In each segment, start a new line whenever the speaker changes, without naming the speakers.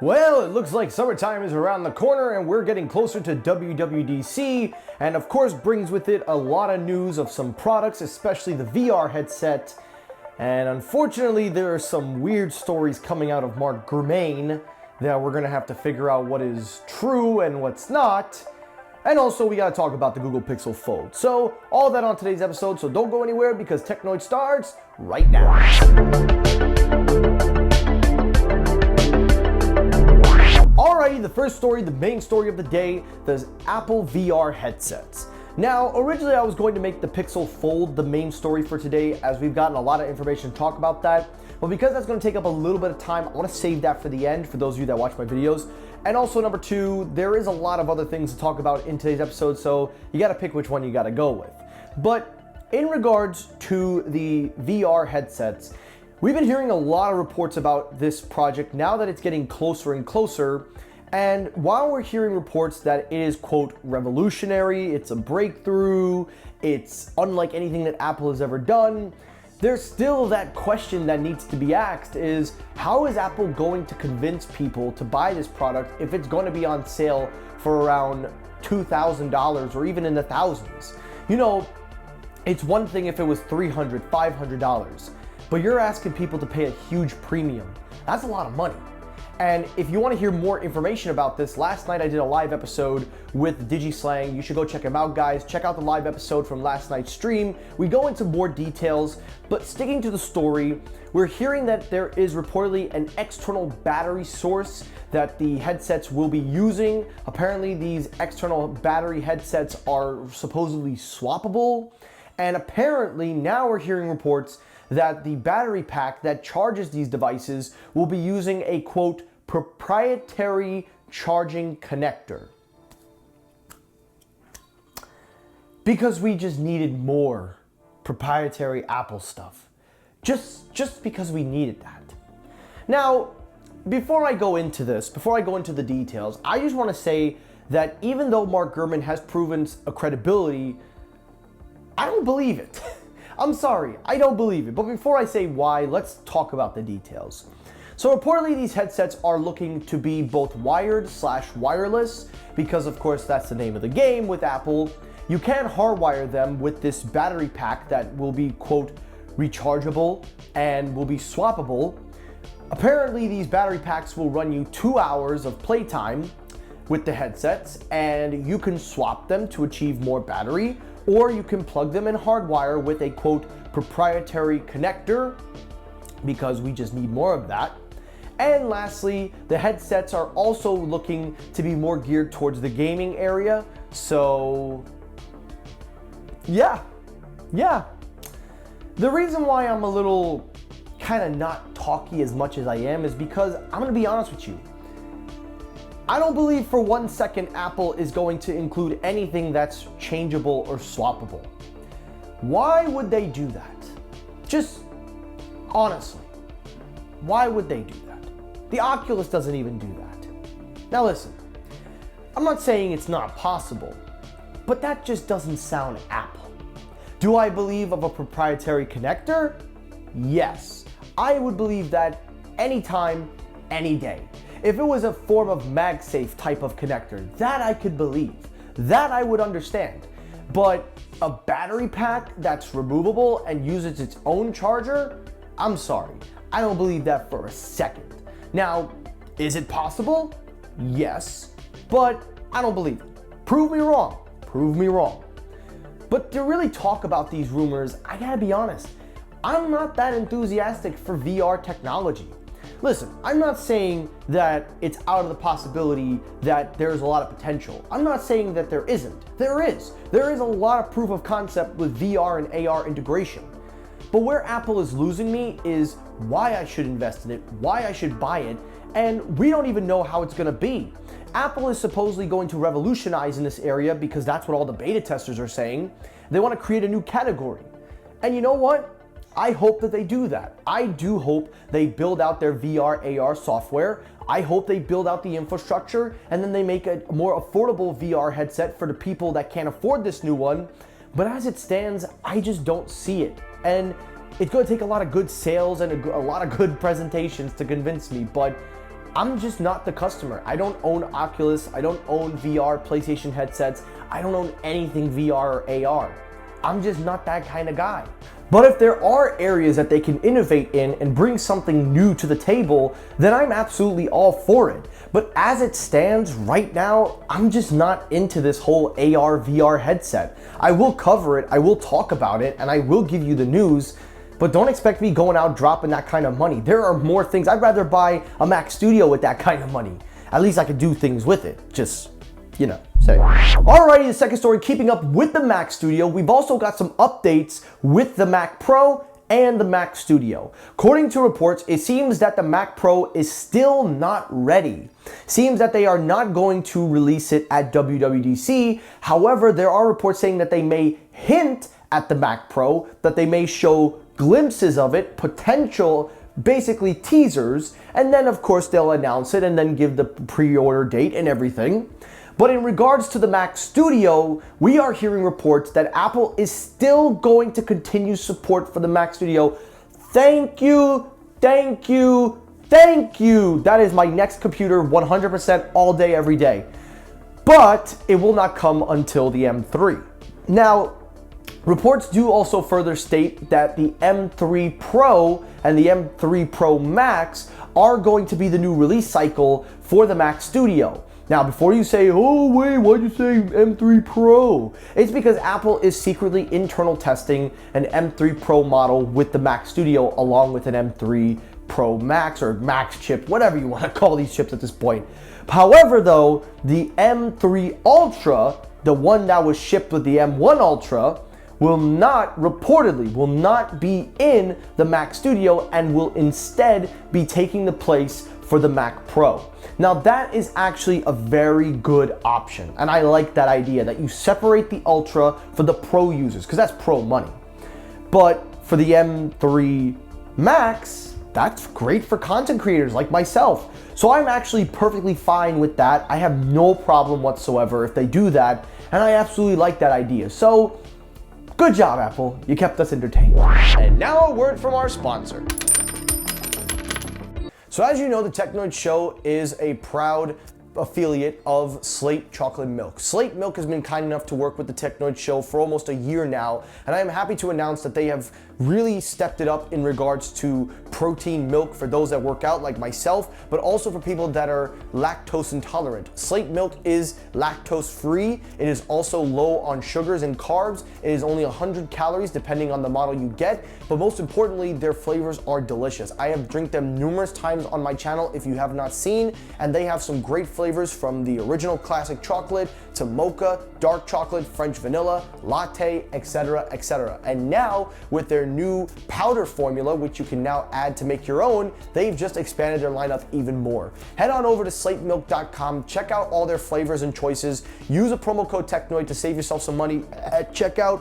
Well, it looks like summertime is around the corner and we're getting closer to WWDC, and of course brings with it a lot of news of some products, especially the VR headset. And unfortunately, there are some weird stories coming out of Mark Gurman that we're gonna have to figure out what is true and what's not. And also, we gotta talk about the Google Pixel Fold. So, all that on today's episode, so don't go anywhere because Technoid starts right now. Alrighty, the first story, the main story of the day, the Apple VR headsets. Now, originally I was going to make the Pixel Fold the main story for today, as we've gotten a lot of information to talk about that. But because that's going to take up a little bit of time, I want to save that for the end for those of you that watch my videos. And also, number two, there is a lot of other things to talk about in today's episode, so you got to pick which one you got to go with. But in regards to the VR headsets, we've been hearing a lot of reports about this project now that it's getting closer and closer. And while we're hearing reports that it is, quote, revolutionary, it's a breakthrough, it's unlike anything that Apple has ever done, there's still that question that needs to be asked is, how is Apple going to convince people to buy this product if it's going to be on sale for around $2,000 or even in the thousands? You know, it's one thing if it was $300, $500, but you're asking people to pay a huge premium. That's a lot of money. And if you want to hear more information about this, last night I did a live episode with DigiSlang. You should go check him out, guys. Check out the live episode from last night's stream. We go into more details, but sticking to the story, we're hearing that there is reportedly an external battery source that the headsets will be using. Apparently, these external battery headsets are supposedly swappable. And apparently, now we're hearing reports that the battery pack that charges these devices will be using a, quote, proprietary charging connector. Because we just needed more proprietary Apple stuff. Just because we needed that. Now, before I go into this, before I go into the details, I just want to say that even though Mark Gurman has proven a credibility, I don't believe it. I'm sorry, I don't believe it. But before I say why, let's talk about the details. So reportedly, these headsets are looking to be both wired/wireless, because of course that's the name of the game with Apple. You can hardwire them with this battery pack that will be, quote, rechargeable and will be swappable. Apparently, these battery packs will run you 2 hours of playtime with the headsets, and you can swap them to achieve more battery, or you can plug them in hardwire with a, quote, proprietary connector, because we just need more of that. And lastly, the headsets are also looking to be more geared towards the gaming area. So, yeah. The reason why I'm a little kind of not talky as much as I am is because I'm gonna be honest with you. I don't believe for 1 second Apple is going to include anything that's changeable or swappable. Why would they do that? Just honestly, why would they do that? The Oculus doesn't even do that. Now listen, I'm not saying it's not possible, but that just doesn't sound Apple. Do I believe of a proprietary connector? Yes. I would believe that anytime, any day. If it was a form of MagSafe type of connector, that I could believe. That I would understand. But a battery pack that's removable and uses its own charger? I'm sorry. I don't believe that for a second. Now, is it possible? Yes, but I don't believe it. Prove me wrong. Prove me wrong. But to really talk about these rumors, I gotta be honest, I'm not that enthusiastic for VR technology. Listen, I'm not saying that it's out of the possibility that there's a lot of potential. I'm not saying that there isn't. There is. There is a lot of proof of concept with VR and AR integration. But where Apple is losing me is why I should invest in it, why I should buy it, and we don't even know how it's gonna be. Apple is supposedly going to revolutionize in this area because that's what all the beta testers are saying. They want to create a new category. And you know what? I hope that they do that. I do hope they build out their VR, AR software. I hope they build out the infrastructure and then they make a more affordable VR headset for the people that can't afford this new one. But as it stands, I just don't see it. And it's going to take a lot of good sales and a lot of good presentations to convince me. But I'm just not the customer. I don't own Oculus. I don't own VR, PlayStation headsets. I don't own anything VR or AR. I'm just not that kind of guy. But if there are areas that they can innovate in and bring something new to the table, then I'm absolutely all for it. But as it stands right now, I'm just not into this whole AR, VR headset. I will cover it, I will talk about it, and I will give you the news, but don't expect me going out dropping that kind of money. There are more things. I'd rather buy a Mac Studio with that kind of money. At least I could do things with it. Just, you know, say. Alrighty, the second story, keeping up with the Mac Studio, we've also got some updates with the Mac Pro and the Mac Studio. According to reports, it seems that the Mac Pro is still not ready. Seems that they are not going to release it at WWDC. However, there are reports saying that they may hint at the Mac Pro, that they may show glimpses of it, potential, basically teasers, and then of course they'll announce it and then give the pre-order date and everything. But in regards to the Mac Studio, we are hearing reports that Apple is still going to continue support for the Mac Studio. Thank you, thank you, thank you. That is my next computer 100% all day, every day. But it will not come until the M3. Now, reports do also further state that the M3 Pro and the M3 Pro Max are going to be the new release cycle for the Mac Studio. Now, before you say, oh wait, why'd you say M3 Pro? It's because Apple is secretly internal testing an M3 Pro model with the Mac Studio along with an M3 Pro Max or Max chip, whatever you want to call these chips at this point. However though, the M3 Ultra, the one that was shipped with the M1 Ultra, reportedly will not be in the Mac Studio and will instead be taking the place for the Mac Pro. Now that is actually a very good option, and I like that idea that you separate the Ultra for the Pro users, because that's Pro money. But for the M3 Max, that's great for content creators like myself. So I'm actually perfectly fine with that. I have no problem whatsoever if they do that, and I absolutely like that idea. So good job, Apple. You kept us entertained. And now a word from our sponsor. So as you know, the Technoid Show is a proud affiliate of Slate Chocolate Milk. Slate Milk has been kind enough to work with the Technoid Show for almost a year now, and I am happy to announce that they have really stepped it up in regards to protein milk for those that work out like myself, but also for people that are lactose intolerant. Slate Milk is lactose free. It is also low on sugars and carbs. It is only 100 calories depending on the model you get, but most importantly, their flavors are delicious. I have drank them numerous times on my channel if you have not seen, and they have some great flavors from the original classic chocolate to mocha, dark chocolate, French vanilla, latte, etc., etc. And now with their new powder formula, which you can now add to make your own, they've just expanded their lineup even more. Head on over to slatemilk.com, check out all their flavors and choices, use a promo code Technoid to save yourself some money at checkout.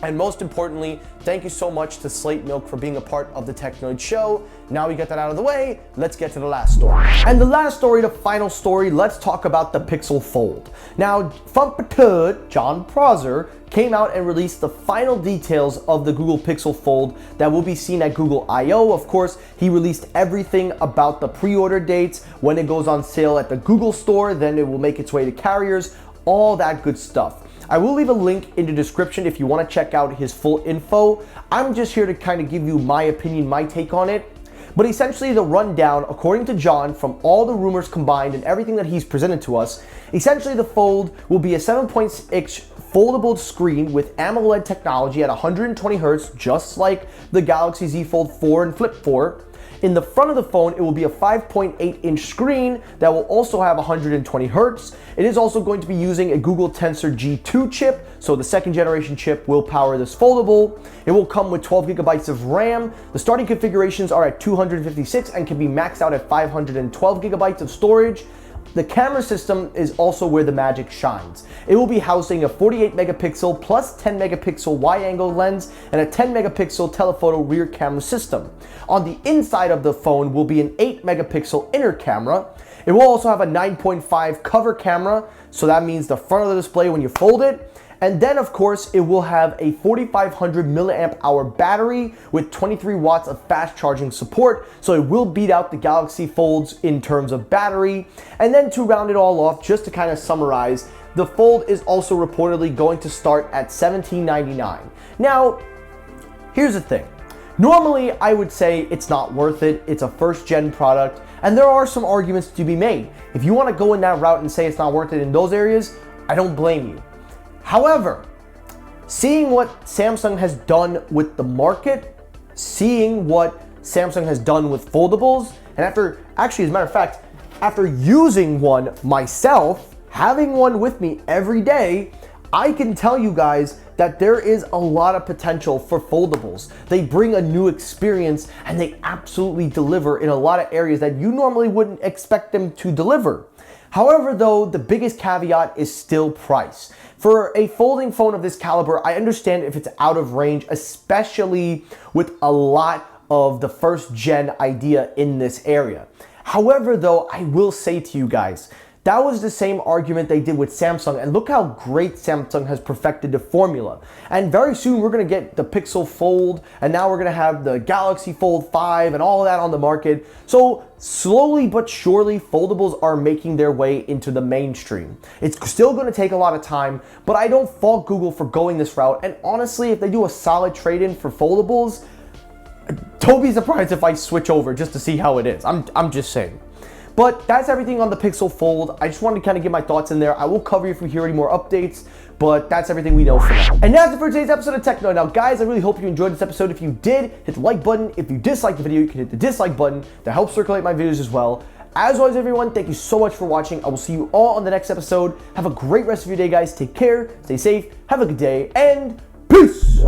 And most importantly, thank you so much to Slate Milk for being a part of the Technoid Show. Now we get that out of the way, let's get to the last story. And the last story, the final story, let's talk about the Pixel Fold. Now, Funkpatud, John Prosser, came out and released the final details of the Google Pixel Fold that will be seen at Google I/O. Of course, he released everything about the pre-order dates, when it goes on sale at the Google Store, then it will make its way to carriers, all that good stuff. I will leave a link in the description if you want to check out his full info. I'm just here to kind of give you my opinion, my take on it. But essentially the rundown, according to John, from all the rumors combined and everything that he's presented to us, essentially the Fold will be a 7.6-inch foldable screen with AMOLED technology at 120 Hz, just like the Galaxy Z Fold 4 and Flip 4. In the front of the phone, it will be a 5.8-inch screen that will also have 120 Hz. It is also going to be using a Google Tensor G2 chip, so the second generation chip will power this foldable. It will come with 12 gigabytes of RAM. The starting configurations are at 256 and can be maxed out at 512 gigabytes of storage. The camera system is also where the magic shines. It will be housing a 48 megapixel plus 10 megapixel wide-angle lens and a 10 megapixel telephoto rear camera system. On the inside of the phone will be an 8 megapixel inner camera. It will also have a 9.5 cover camera, so that means the front of the display when you fold it. And then of course, it will have a 4,500 milliamp hour battery with 23 watts of fast charging support. So it will beat out the Galaxy Folds in terms of battery. And then to round it all off, just to kind of summarize, the Fold is also reportedly going to start at $17.99. Now, here's the thing. Normally, I would say it's not worth it. It's a first gen product, and there are some arguments to be made. If you want to go in that route and say it's not worth it in those areas, I don't blame you. However, seeing what Samsung has done with the market, seeing what Samsung has done with foldables, and actually, as a matter of fact, after using one myself, having one with me every day, I can tell you guys that there is a lot of potential for foldables. They bring a new experience and they absolutely deliver in a lot of areas that you normally wouldn't expect them to deliver. However, though, the biggest caveat is still price. For a folding phone of this caliber, I understand if it's out of range, especially with a lot of the first gen idea in this area. However, though, I will say to you guys, that was the same argument they did with Samsung, and look how great Samsung has perfected the formula. And very soon we're gonna get the Pixel Fold, and now we're gonna have the Galaxy Fold 5 and all of that on the market. So slowly but surely, foldables are making their way into the mainstream. It's still gonna take a lot of time, but I don't fault Google for going this route. And honestly, if they do a solid trade-in for foldables, don't be surprised if I switch over just to see how it is. I'm just saying. But that's everything on the Pixel Fold. I just wanted to kind of get my thoughts in there. I will cover you if we hear any more updates, but that's everything we know for now. And that's it for today's episode of Techno. Now, guys, I really hope you enjoyed this episode. If you did, hit the like button. If you disliked the video, you can hit the dislike button. That helps circulate my videos as well. As always, everyone, thank you so much for watching. I will see you all on the next episode. Have a great rest of your day, guys. Take care, stay safe, have a good day, and peace!